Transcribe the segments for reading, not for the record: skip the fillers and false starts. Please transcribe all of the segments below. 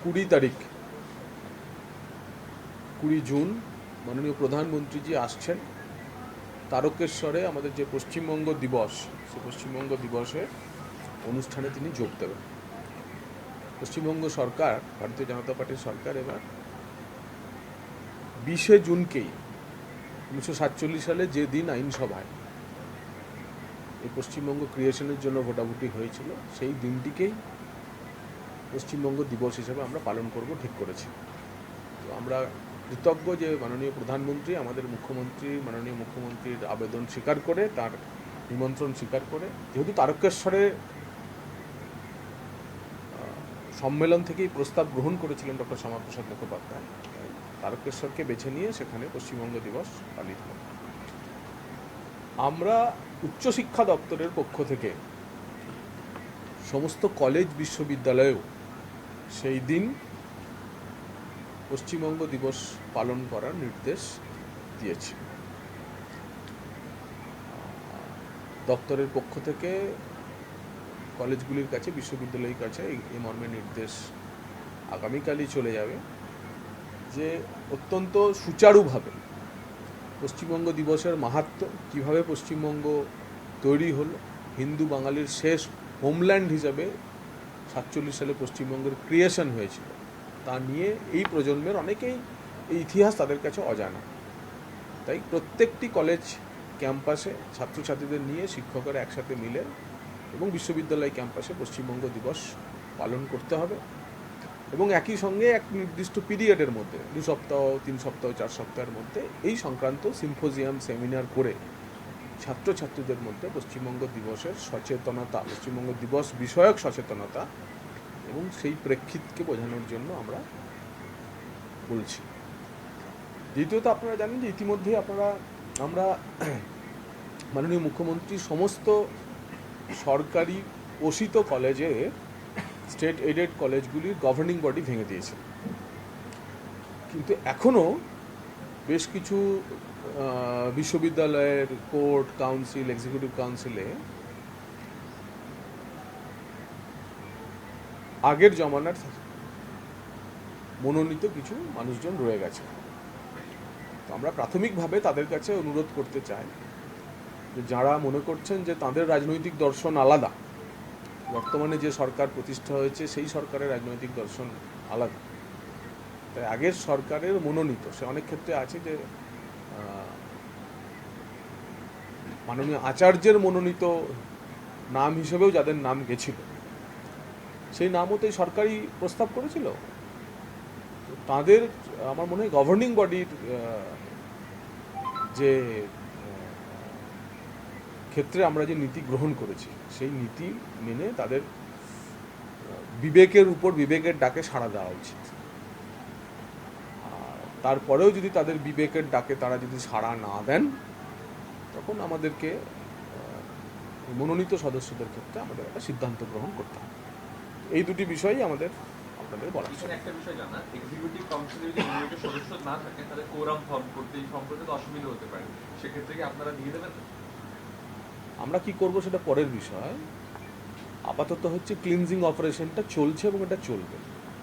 20 তারিখ 20 জুন মাননীয় প্রধানমন্ত্রীজি আসছেন তারকেশ্বরে আমাদের যে পশ্চিমবঙ্গ দিবস, সেই পশ্চিমবঙ্গ দিবসের অনুষ্ঠানে তিনি যোগ দেবেন। পশ্চিমবঙ্গ সরকার, ভারতীয় জনতা পার্টির সরকার এবার 20 জুনকেই 1947 সালে যে দিন আইনসভায় এই পশ্চিমবঙ্গ ক্রিয়েশনের জন্য ভোটাভুটি হয়েছিল, সেই দিনটিকেই পশ্চিমবঙ্গ দিবস হিসেবে আমরা পালন করব ঠিক করেছি। তো আমরা কৃতজ্ঞ যে মাননীয় প্রধানমন্ত্রী আমাদের মাননীয় মুখ্যমন্ত্রীর আবেদন স্বীকার করে, তার নিমন্ত্রণ স্বীকার করে, যেহেতু তারকেশ্বরে সম্মেলন থেকেই প্রস্তাব গ্রহণ করেছিলেন ডক্টর শ্যামাপ্রসাদ মুখোপাধ্যায়, তারকেশ্বরকে বেছে নিয়ে সেখানে পশ্চিমবঙ্গ দিবস পালিত হবে। আমরা উচ্চশিক্ষা দপ্তরের পক্ষ থেকে সমস্ত কলেজ বিশ্ববিদ্যালয়েও সেই দিন পশ্চিমবঙ্গ দিবস পালন করার নির্দেশ দিয়েছি। দপ্তরের পক্ষ থেকে কলেজগুলির কাছে, বিশ্ববিদ্যালয়ের কাছে এই মর্মে নির্দেশ আগামীকালই চলে যাবে যে অত্যন্ত সুচারুভাবে পশ্চিমবঙ্গ দিবসের মাহাত্ম্য, কীভাবে পশ্চিমবঙ্গ তৈরি হলো, হিন্দু বাঙালির শেষ হোমল্যান্ড হিসাবে 47 সালে পশ্চিমবঙ্গের ক্রিয়েশন হয়েছিল, তা নিয়ে এই প্রজন্মের অনেকেই এই ইতিহাস তাদের কাছে অজানা। তাই প্রত্যেকটি কলেজ ক্যাম্পাসে ছাত্রছাত্রীদের নিয়ে শিক্ষকরা একসাথে মিলে এবং বিশ্ববিদ্যালয় ক্যাম্পাসে পশ্চিমবঙ্গ দিবস পালন করতে হবে এবং একই সঙ্গে এক নির্দিষ্ট পিরিয়ডের মধ্যে 2 সপ্তাহ, 3 সপ্তাহ, 4 সপ্তাহের মধ্যে এই সংক্রান্ত সিম্পোজিয়াম, সেমিনার করে ছাত্রছাত্রীদের মধ্যে পশ্চিমবঙ্গ দিবসের সচেতনতা, পশ্চিমবঙ্গ দিবস বিষয়ক সচেতনতা এবং সেই প্রেক্ষিতকে বোঝানোর জন্য আমরা বলছি। দ্বিতীয়ত আপনারা জানেন যে ইতিমধ্যেই আমরা মাননীয় মুখ্যমন্ত্রী সমস্ত সরকারি পোষিত কলেজে, স্টেট এডেড কলেজগুলির গভর্নিং বডি ভেঙে দিয়েছে, কিন্তু এখনও বেশ কিছু বিশ্ববিদ্যালয়ের কোর্ট কাউন্সিল, এক্সিকিউটিভ কাউন্সিলে আগের জমানার মনোনীত কিছু মানুষজন রয়ে গেছে। তো আমরা প্রাথমিকভাবে তাদের কাছে অনুরোধ করতে চাই যে যারা মনে করছেন যে তাদের রাজনৈতিক দর্শন আলাদা, বর্তমানে যে সরকার প্রতিষ্ঠা হয়েছে সেই সরকারের রাজনৈতিক দর্শন আলাদা, তাই আগের সরকারের মনোনীত, সে অনেক ক্ষেত্রে আছে যে মাননীয় আচার্যের মনোনীত নাম হিসেবেও যাদের নাম গেছিল, সেই নামও তো সরকারি প্রস্তাব করেছিল। তাদের আমার মনে হয় গভর্নিং বডির যে ক্ষেত্রে আমরা যে নীতি গ্রহণ করেছি, সেই নীতি মেনে তাদের বিবেকের উপর বিবেকের ডাকে সাড়া দেওয়া উচিত। আর তারপরেও যদি তাদের বিবেকের ডাকে তারা যদি সাড়া না দেন, তখন আমাদেরকে মনোনীত সদস্যদের ক্ষেত্রে আমাদের একটা সিদ্ধান্ত গ্রহণ করতে হবে। এই দুটি বিষয়ই আমাদের আপনাদের বলা। একটা বিষয় জানা, এক্সিকিউটিভ কাউন্সিলে যদি মনোনীত সদস্য না থাকে তাহলে কোরাম ফর্ম করতে এই সম্পর্কে অসুবিধা হতে পারে, সেক্ষেত্রে কি আপনারা দিয়ে দেবেন? আমরা কি করব সেটা পরের বিষয়। আপাতত হচ্ছে ক্লিনজিং অপারেশনটা চলছে এবং এটা চলবে।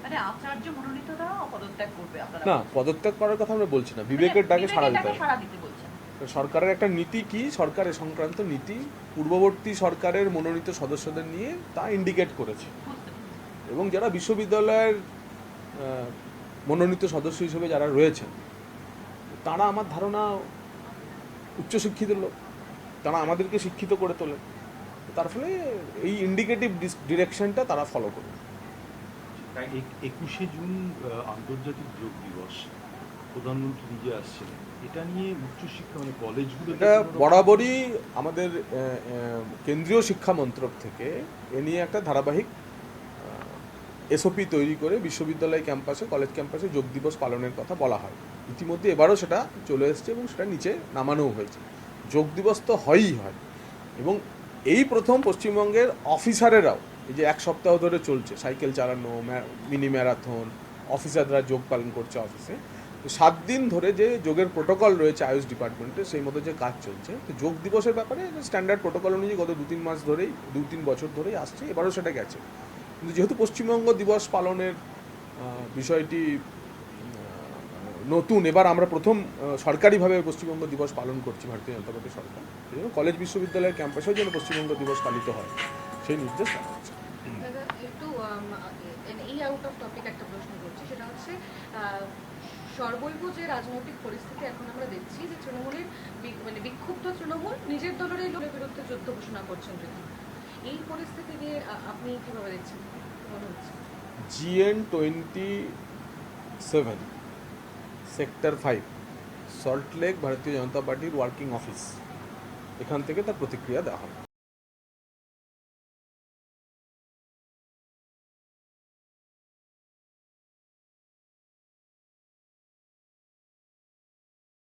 মানে আচার্য মনোনীতরা পদত্যাগ করবে আপনারা? না, পদত্যাগ করার কথা আমরা বলছি না, বিবেকের ডাকে সাড়া দিতে হবে। বলছেন সরকারের একটা নীতি কি, সরকারের সংক্রান্ত নীতি পূর্ববর্তী সরকারের মনোনীত সদস্যদের নিয়ে তা ইন্ডিকেট করেছে, এবং যারা বিশ্ববিদ্যালয়ের মনোনীত সদস্য হিসেবে যারা রয়েছেন তারা আমার ধারণা উচ্চশিক্ষিত লোক, তারা আমাদেরকে শিক্ষিত করে তোলে, তার ফলে এই ইন্ডিকেটিভ ডিরেকশনটা তারা ফলো করবে। 21 জুন আন্তর্জাতিক যোগ দিবস, প্রধানমন্ত্রী নিজে আসছেন, এটা নিয়ে উচ্চশিক্ষা মানে কলেজগুলো, এটা বরাবরই আমাদের কেন্দ্রীয় শিক্ষা মন্ত্রক থেকে এ নিয়ে একটা ধারাবাহিক এসওপি তৈরি করে বিশ্ববিদ্যালয় ক্যাম্পাসে, কলেজ ক্যাম্পাসে যোগ দিবস পালনের কথা বলা হয়। ইতিমধ্যে এবারও সেটা চলে এসছে এবং সেটা নিচে নামানোও হয়েছে। যোগ দিবস তো হয়ই হয়, এবং এই প্রথম পশ্চিমবঙ্গের অফিসারেরাও এই যে 1 সপ্তাহ ধরে চলছে সাইকেল চালানো, মিনি ম্যারাথন, অফিসাররা যোগ পালন করছে অফিসে, 7 দিন ধরে যে যোগের প্রোটোকল রয়েছে আয়ুষ ডিপার্টমেন্টে, সেই মতো যে কাজ চলছে, তো যোগ দিবসের ব্যাপারে স্ট্যান্ডার্ড প্রোটোকল অনুযায়ী গত 2-3 মাস ধরেই, 2-3 বছর ধরেই আসছে, এবারও সেটা গেছে। কিন্তু যেহেতু পশ্চিমবঙ্গ দিবস পালনের বিষয়টি নতুন, এবার আমরা প্রথম সরকারিভাবে পশ্চিমবঙ্গ দিবস পালন করছি ভারতীয় জনতা পার্টি সরকার, সেই জন্য কলেজ বিশ্ববিদ্যালয়ের ক্যাম্পাসেও যেন পশ্চিমবঙ্গ দিবস পালিত হয় সেই নির্দেশ দেওয়া হচ্ছে। দাদা, একটু এই আউট অফ টপিক একটা প্রশ্ন করছি, সেটা হচ্ছে সর্বৈব যে রাজনৈতিক পরিস্থিতি এখন আমরা দেখছি যে তৃণমূলের মানে বিক্ষুব্ধ তৃণমূল নিজের দলের এই লোকের বিরুদ্ধে যুদ্ধ ঘোষণা করছেন যদি, এই পরিস্থিতি নিয়ে আপনি কিভাবে দেখছেন, মনে হচ্ছে? GN27 সেক্টর 5 সল্টলেক ভারতীয় জনতা পার্টির ওয়ার্কিং অফিস, এখান থেকে তার প্রতিক্রিয়া দেওয়া হবে।